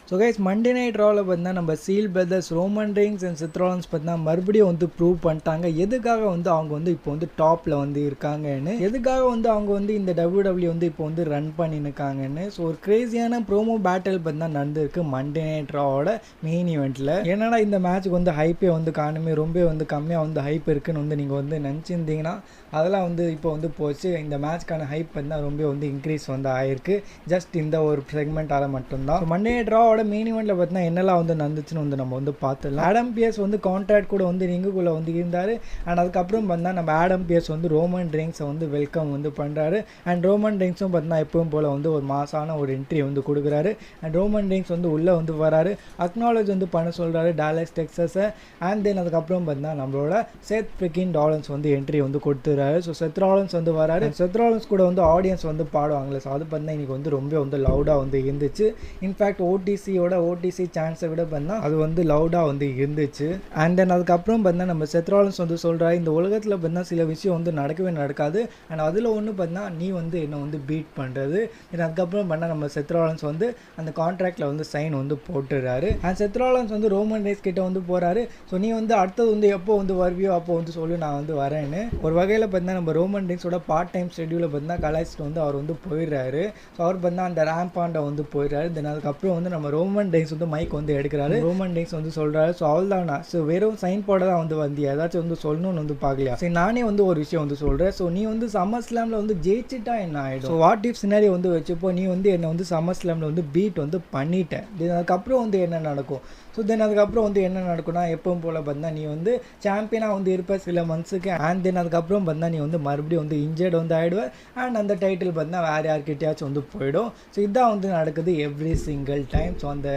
So guys Monday night ராவில் பார்த்தீங்கன்னா நம்ம shield brothers Roman Reigns and Seth Rollins பார்த்தீங்கன்னா மறுபடியும் வந்து ப்ரூவ் பண்ணிட்டாங்க எதுக்காக வந்து அவங்க வந்து இப்போ வந்து டாப்பில் வந்து இருக்காங்கன்னு, எதுக்காக வந்து அவங்க வந்து இந்த WWE வந்து இப்போ வந்து ரன் பண்ணியிருக்காங்கன்னு. ஸோ ஒரு கிரேசியான ப்ரோமோ பேட்டில் பார்த்தீங்கன்னா நடந்திருக்கு மண்டே நைட் ராவோட மெயின் ஈவெண்ட்டில். என்னடா இந்த மேட்ச்சுக்கு வந்து ஹைப்பே வந்து காணுமே, ரொம்ப வந்து கம்மியாக வந்து ஹைப் இருக்குன்னு வந்து நீங்கள் வந்து நினச்சிருந்தீங்கன்னா அதெல்லாம் வந்து இப்போ வந்து போச்சு. இந்த மேட்ச்க்கான ஹைப் பார்த்தீங்கன்னா ரொம்ப வந்து இன்க்ரீஸ் வந்து ஆயிருக்கு ஜஸ்ட் இந்த ஒரு செக்மெண்ட்டால் மட்டும்தான். மண்டே நைட் ராவோட மெயின் ஈவெண்ட்டில் பார்த்தீங்கன்னா என்னெல்லாம் வந்து நடந்துச்சுன்னு வந்து நம்ம வந்து பார்த்துடலாம். ஆடம் பியர்ஸ் வந்து கான்ட்ராக்ட் கூட வந்து ரிங்குக்குள்ளே வந்து இருந்தார். அண்ட் அதுக்கப்புறம் பார்த்தா நம்ம ஆடம் பியர்ஸ் வந்து ரோமன் ரெயின்ஸை வந்து வெல்கம் வந்து பண்ணுறாரு. அண்ட் ரோமன் ரெயின்ஸும் பார்த்தீங்கன்னா எப்பவும் போல் வந்து ஒரு மாசான ஒரு என்ட்ரி வந்து கொடுக்குறாரு. அண்ட் ரோமன் ரெயின்ஸ் வந்து உள்ளே வந்து வராரு, அக்னாலேஜ் வந்து பண்ண சொல்கிறாரு டாலஸ் டெக்ஸஸை. அண்ட் தென் அதுக்கப்புறம் பார்த்தீங்கன்னா நம்மளோட செத் ஃப்ரிக்கின் ராலின்ஸ் வந்து என்ட்ரி வந்து கொடுத்துறாரு. ஸோ செத் ராலின்ஸ் வந்து வராரு. செத் ராலின்ஸ் கூட வந்து ஆடியன்ஸ் வந்து பாடுவாங்களே, ஸோ அது பார்த்தீங்கன்னா இன்றைக்கி வந்து ரொம்ப வந்து லவுடாக வந்து இருந்துச்சு. இன்ஃபேக்ட் ஓடிசி சான்ஸை விட பார்த்தா அது வந்து லவுடாக வந்து இருந்துச்சு. அண்ட் தென் அதுக்கப்புறம் பார்த்தா நம்ம செத் ராலின்ஸ் வந்து சொல்கிறாரு, இந்த உலகத்தில் பார்த்தா சில விஷயம் வந்து நடக்கவே நடக்காது. அண்ட் அதில் ஒன்று பார்த்தா நீ வந்து என்னை வந்து பீட் பண்ணுறது. அதுக்கப்புறம் பண்ணால் நம்ம செத் ராலின்ஸ் வந்து அந்த கான்ட்ராக்டில் வந்து சைன் வந்து போட்டுறாரு. அண்ட் செத் ராலின்ஸ் வந்து ரோமன் ரெயின்ஸ் கிட்ட வந்து போகிறாரு. ஸோ நீ வந்து அடுத்தது வந்து எப்போ வந்து வருவியோ அப்போ வந்து சொல்லி நான் வந்து வரேன்னு. ஒரு வகையில் பார்த்தா நம்ம ரோமன் ரெயின்ஸோட பார்ட் டைம் ஷெட்யூலை பார்த்தா கலாய்ச்சிட்டு வந்து அவர் வந்து போயிடுறாரு. ஸோ அவர் பார்த்தா அந்த ரேம்பாண்டை வந்து போயிடுறாரு. தென் அதுக்கப்புறம் வந்து நம்ம ரோமன் ரெயின்ஸ் வந்து மைக் வந்து எடுக்கிறாரு. ரோமன் ரெயின்ஸ் வந்து சொல்கிறாரு, ஸோ அவள் தானா, ஸோ வெறும் சைன் போட தான் வந்து வந்தியா, ஏதாச்சும் வந்து சொல்லணும்னு வந்து பார்க்கலையா, சரி நானே வந்து ஒரு விஷயம் வந்து சொல்கிறேன். ஸோ நீ வந்து சம்மர் ஸ்லாமில் வந்து ஜெயிச்சிட்டா என்ன ஆகிடும், ஸோ வாட் இஃப் சினாரியோ வந்து வச்சுப்போ நீ வந்து என்னை வந்து சம்மர் ஸ்லாமில் வந்து பீட் வந்து பண்ணிட்டேன். தென் அதுக்கப்புறம் வந்து என்ன நடக்கும், ஸோ தென் அதுக்கப்புறம் வந்து என்ன நடக்கும்னா எப்பவும் போல் பார்த்தா நீ வந்து சாம்பியனாக வந்து இருப்ப சில மந்த்ஸுக்கு. அண்ட் தென் அதுக்கப்புறம் பார்த்தா நீ வந்து மறுபடியும் வந்து இன்ஜர்ட் வந்து ஆகிடுவேன். அண்ட் அந்த டைட்டில் பார்த்தா வேறு யார்கிட்டயாச்சும் வந்து போயிடும். ஸோ இதுதான் வந்து நடக்குது எவ்ரி சிங்கிள் டைம். ஸோ அந்த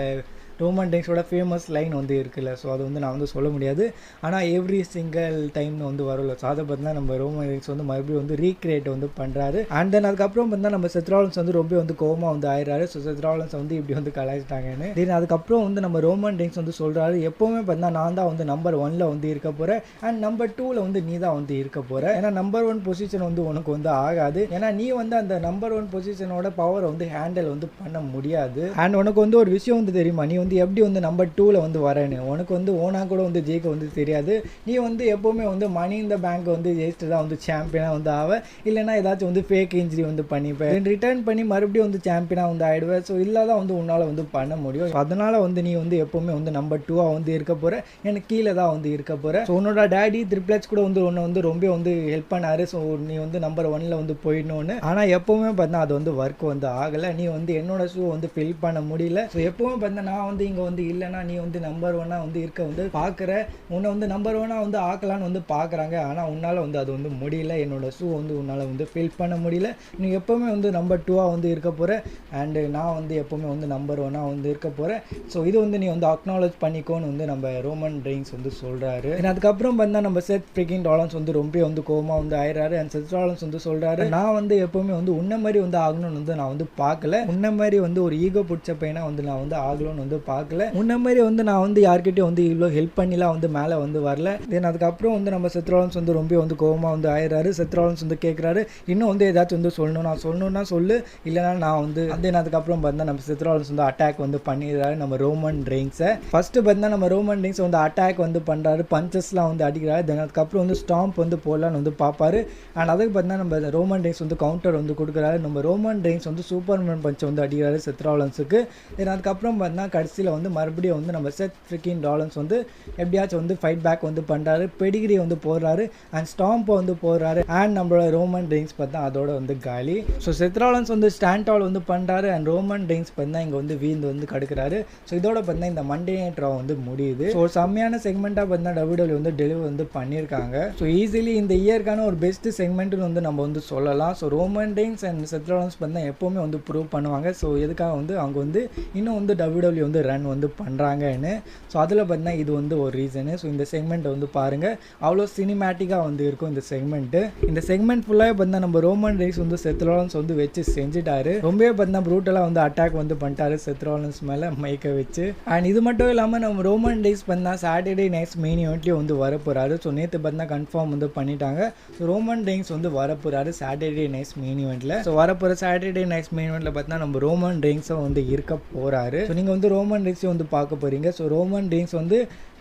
ரோமன் ரெயின்ஸோட ஃபேமஸ் லைன் வந்து இருக்குல்ல, ஸோ அது வந்து நான் வந்து சொல்ல முடியாது, ஆனால் எவ்ரி சிங்கிள் டைம்னு வந்து வரும்ல. ஸோ அதை பார்த்தா நம்ம ரோமன் ரெயின்ஸ் வந்து மறுபடியும் வந்து ரீக்ரியேட் வந்து பண்ணுறாரு. அண்ட் தென் அதுக்கப்புறம் பார்த்தா நம்ம செத் ராலின்ஸ் வந்து ரொம்ப வந்து கோவமாக வந்து ஆயிடுறாரு. ஸோ செத் ராலின்ஸ் வந்து இப்படி வந்து கலாய்ச்சிட்டாங்கன்னு. தென் அதுக்கப்புறம் வந்து நம்ம ரோமன் ரெயின்ஸ் வந்து சொல்கிறாரு, எப்போவுமே பார்த்தா நான் தான் வந்து நம்பர் 1ல் வந்து இருக்க போகிறேன் அண்ட் நம்பர் 2ல் வந்து நீ தான் வந்து இருக்க போகிற. ஏன்னா நம்பர் 1 பொசிஷன் வந்து உனக்கு வந்து ஆகாது. ஏன்னா நீ வந்து அந்த நம்பர் 1 பொசிஷனோட பவரை வந்து ஹேண்டில் வந்து பண்ண முடியாது. அண்ட் உனக்கு வந்து ஒரு விஷயம் வந்து தெரியுமா, நீ வந்து எப்படி வந்து நம்பர் 2ல் வந்து வரேன்னு, உனக்கு வந்து ஓனா கூட வந்து ஜெயிக்க வந்து தெரியாது. நீ வந்து எப்போவுமே வந்து மணி இந்த பேங்க் வந்து ஜெயிச்சுட்டு தான் வந்து சாம்பியனாக வந்து ஆவ, இல்லைனா ஏதாச்சும் வந்து ஃபேக் இன்ஜுரி வந்து பண்ணிப்பேன், ரிட்டர்ன் பண்ணி மறுபடியும் வந்து சாம்பியனாக வந்து ஆகிடுவேன். ஸோ இல்லாதான் வந்து உன்னால் வந்து பண்ண முடியும். அதனால் வந்து நீ வந்து எப்போவுமே வந்து நம்பர் 2ஆக வந்து இருக்க போகிற, எனக்கு கீழே தான் வந்து இருக்க போகிற. ஸோ உன்னோட டேடி ட்ரிப்ளெட்ஸ் கூட வந்து உன்னை வந்து ரொம்ப வந்து ஹெல்ப் பண்ணாரு. ஸோ நீ வந்து நம்பர் 1ல் வந்து போயிடணும்னு. ஆனால் எப்போவுமே பார்த்தா அது வந்து ஒர்க் வந்து ஆகலை. நீ வந்து என்னோட ஷூ வந்து ஃபில் பண்ண முடியல. ஸோ எப்போவுமே பார்த்தா நான் வந்து இங்கே வந்து இல்லைனா நீ வந்து நம்பர் 1ஆக வந்து இருக்க வந்து பார்க்குற, உன்னை வந்து நம்பர் 1ஆக வந்து ஆக்கலான்னு வந்து பார்க்குறாங்க. ஆனால் உன்னால் வந்து அது வந்து முடியல. என்னோட ஷூ வந்து உன்னால் வந்து ஃபில் பண்ண முடியல. நீ எப்போவுமே வந்து நம்பர் 2ஆக வந்து இருக்க போகிற அண்டு நான் வந்து எப்போவுமே வந்து நம்பர் 1ஆக வந்து இருக்க போகிறேன். ஸோ இது வந்து நீ வந்து அக்னாலேஜ் பண்ணிக்கோன்னு வந்து நம்ம ரோமன் ரெயின்ஸ் வந்து சொல்கிறாரு. அதுக்கப்புறம் பார்த்தா நம்ம செத் ஃப்ரிக்கின் ராலின்ஸ் வந்து ரொம்ப வந்து கோவமாக வந்து ஆயிடுறாரு. அண்ட் செத் ராலின்ஸ் வந்து சொல்கிறாரு, நான் வந்து எப்போவுமே வந்து உன்ன மாதிரி வந்து ஆகணும்னு வந்து நான் வந்து பார்க்கல, உன்ன மாதிரி வந்து ஒரு ஈகோ பிடிச்ச பையனா வந்து நான் வந்து ஆகணும்னு வந்து பார்க்கல, உன்ன மாதிரி வந்து நான் வந்து யார்கிட்டையும் வந்து இவ்வளோ ஹெல்ப் பண்ணிலாம் வந்து மேலே வந்து வரல. தென் அதுக்கப்புறம் வந்து நம்ம செத் ராலின்ஸ் வந்து ரொம்ப வந்து கோவமாக வந்து ஆயிடுறாரு. செத் ராலின்ஸ் வந்து கேட்குறாரு, இன்னும் வந்து ஏதாச்சும் வந்து சொல்லணும், நான் சொல்லணும்னா சொல்லு, இல்லைனா நான் வந்து. தென் அதுக்கப்புறம் பார்த்தா நம்ம செத் ராலின்ஸ் வந்து அட்டாக் வந்து பண்ணிடுறாரு நம்ம ரோமன் ரெயின்ஸை. ஃபஸ்ட்டு பார்த்தா நம்ம ரோமன் ரெயின்ஸ் வந்து அட்டாக் வந்து பண்ணுறாரு, பஞ்சஸ்லாம் வந்து அடிக்கிறாரு. தென் அதுக்கப்புறம் வந்து ஸ்டாம்ப் வந்து போடலான்னு வந்து பார்ப்பாரு. அண்ட் அதுக்கு பார்த்தா நம்ம ரோமன் ரெயின்ஸ் வந்து கவுண்டர் வந்து கொடுக்குறாரு. நம்ம ரோமன் ரெயின்ஸ் வந்து சூப்பர்மேன் பஞ்சை வந்து அடிக்கிறாரு செத் ராலின்ஸுக்கு. தென் அதுக்கப்புறம் பார்த்தா கடைசியில் வந்து மறுபடியும் வந்து நம்ம செத் ஃப்ரிக்கின் ராலின்ஸ் வந்து எப்படியாச்சும் வந்து ஃபைட் பேக் வந்து பண்ணுறாரு, பெடிகிரி வந்து போடுறாரு அண்ட் ஸ்டாம்பை வந்து போடுறாரு. அண்ட் நம்மளோட ரோமன் ரெயின்ஸ் பார்த்தா அதோட வந்து காலி. ஸோ செத் ராலின்ஸ் வந்து ஸ்டாண்ட் ஆல் வந்து பண்ணுறாரு அண்ட் ரோமன் ரெயின்ஸ் பார்த்தா இங்கே வந்து வீந்து வந்து கடுக்கிறாரு. ஸோ இதோட பார்த்தா இந்த மண்டே நைட் ரா வந்து முடியுது. ஸோ ஒரு செம்மையான செக்மெண்ட்டாக பார்த்தா WWE வந்து டெலிவரி வந்து பண்ணியிருக்காங்க. ஸோ ஈஸிலி இந்த இயர்க்கான ஒரு பெஸ்ட் செக்மெண்ட்டுன்னு வந்து நம்ம வந்து சொல்லலாம். So Roman Reigns and Seth ராலின்ஸ் பார்த்தா எப்போவுமே வந்து ப்ரூவ் பண்ணுவாங்க. ஸோ எதுக்காக வந்து அவங்க வந்து இன்னும் வந்து WWE வந்து ரன் வந்து பண்ணுறாங்கன்னு. ஸோ அதில் பார்த்தீங்கன்னா இது வந்து ஒரு ரீசனு. ஸோ இந்த செக்மெண்ட்டை வந்து பாருங்கள், அவ்வளோ சினிமேட்டிக்காக வந்து இருக்கும் இந்த செக்மெண்ட்டு. இந்த செக்மெண்ட் ஃபுல்லாகவே பார்த்தீங்கன்னா நம்ம ரோமன் ரெயின்ஸ் வந்து செத் ராலின்ஸ் வந்து வச்சு செஞ்சுட்டாரு. ரொம்பவே பார்த்தீங்கன்னா ப்ரூட்டலாக வந்து அட்டாக் வந்து பண்ணிட்டாரு செத் ராலின்ஸ் மேலே மைக்கை வச்சு. அண்ட் இது மட்டும் இல்லாமல் நம்ம ரோமன் ரெயின்ஸ் பார்த்தீங்கன்னா சாட்டர்டே நைட்ஸ் மெயின் ஈவெண்ட்லேயும் வந்து வரப்போகிறாரு. ஸோ நேற்று பார்த்தீங்கன்னா கன்ஃபார்ம் வந்து பண்ணிட்டாங்க. ஸோ ரோமன் ரெயின்ஸ் வந்து வரப்போகிறாரு சாட்டர்டே நைட்ஸ் மெயின் ஈவெண்ட்டில். ஸோ வரப்போகிற சாட்டர்டே நைட்ஸ் மெயின் ஈவெண்ட்டில் பார்த்தீங்கன்னா நம்ம ரோமன் ரெயின்ஸும் வந்து இருக்க போகிறாரு. ஸோ நீங்கள் வந்து ரோமன் ரோமன் ரீன்ஸையும் வந்து பார்க்க போகிறீங்க. ஸோ ரோமன் ரீன்ஸ் வந்து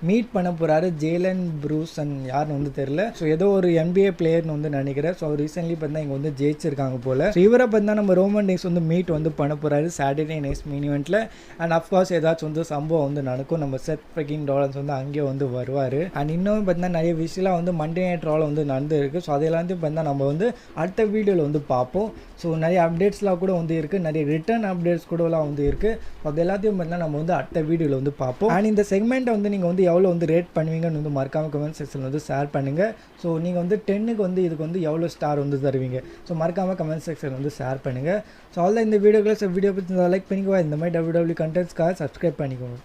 மீட் பண்ண போகிறாரு ஜேலன் ப்ரூசன் யாருன்னு வந்து தெரில. ஸோ ஏதோ ஒரு NBA பிளேயர்னு வந்து நினைக்கிறேன். ஸோ அவர் ரீசென்ட்லி பார்த்தா இங்கே வந்து ஜெயிச்சிருக்காங்க போல். ஸோ இவரை பார்த்தா நம்ம ரோமன் ரீன்ஸ் வந்து மீட் வந்து பண்ண போகிறாரு சாட்டர்டே நைட் மெயின் ஈவெண்ட்டில். அண்ட் அஃப்கோர்ஸ் ஏதாச்சும் வந்து சம்பவம் வந்து நடக்கும். நம்ம செத் ஃப்ரிக்கிங் ராலின்ஸ் வந்து அங்கேயே வந்து வருவார். அண்ட் இன்னும் பார்த்தீங்கன்னா நிறைய விஷயம்லாம் வந்து மண்டே நைட் ராவில் வந்து நடந்துருக்கு. ஸோ அதெல்லாத்தையும் பார்த்தா நம்ம வந்து அடுத்த வீடியோவில் வந்து பார்ப்போம். ஸோ நிறைய அப்டேட்ஸ்லாம் கூட வந்து இருக்குது, நிறைய ரிட்டர்ன் அப்டேட்ஸ் கூடலாம் வந்து இருக்குது. ஸோ அது எல்லாத்தையும் பார்த்தா நம்ம வந்து அடுத்த வீடியோவில் வந்து பார்ப்போம். அண்ட் இந்த செக்மெண்ட்டை வந்து நீங்கள் வந்து எவ்வளோ வந்து ரேட் பண்ணுவீங்கன்னு வந்து மறக்காமல் கமெண்ட் செக்ஷனில் வந்து ஷேர் பண்ணுங்கள். ஸோ நீங்கள் வந்து 10க்கு வந்து இதுக்கு வந்து எவ்வளோ ஸ்டார் வந்து தருவீங்க? ஸோ மறக்காமல் கமெண்ட் செக்ஷனில் வந்து ஷேர் பண்ணுங்கள். ஸோ அவ்வளோ இந்த வீடியோக்களை வீடியோ பற்றி லைக் பண்ணிக்குவா. இந்த மாதிரி WWE கண்டென்ட்ஸ்க்காக சப்ஸ்கிரைப் பண்ணிக்கோங்க.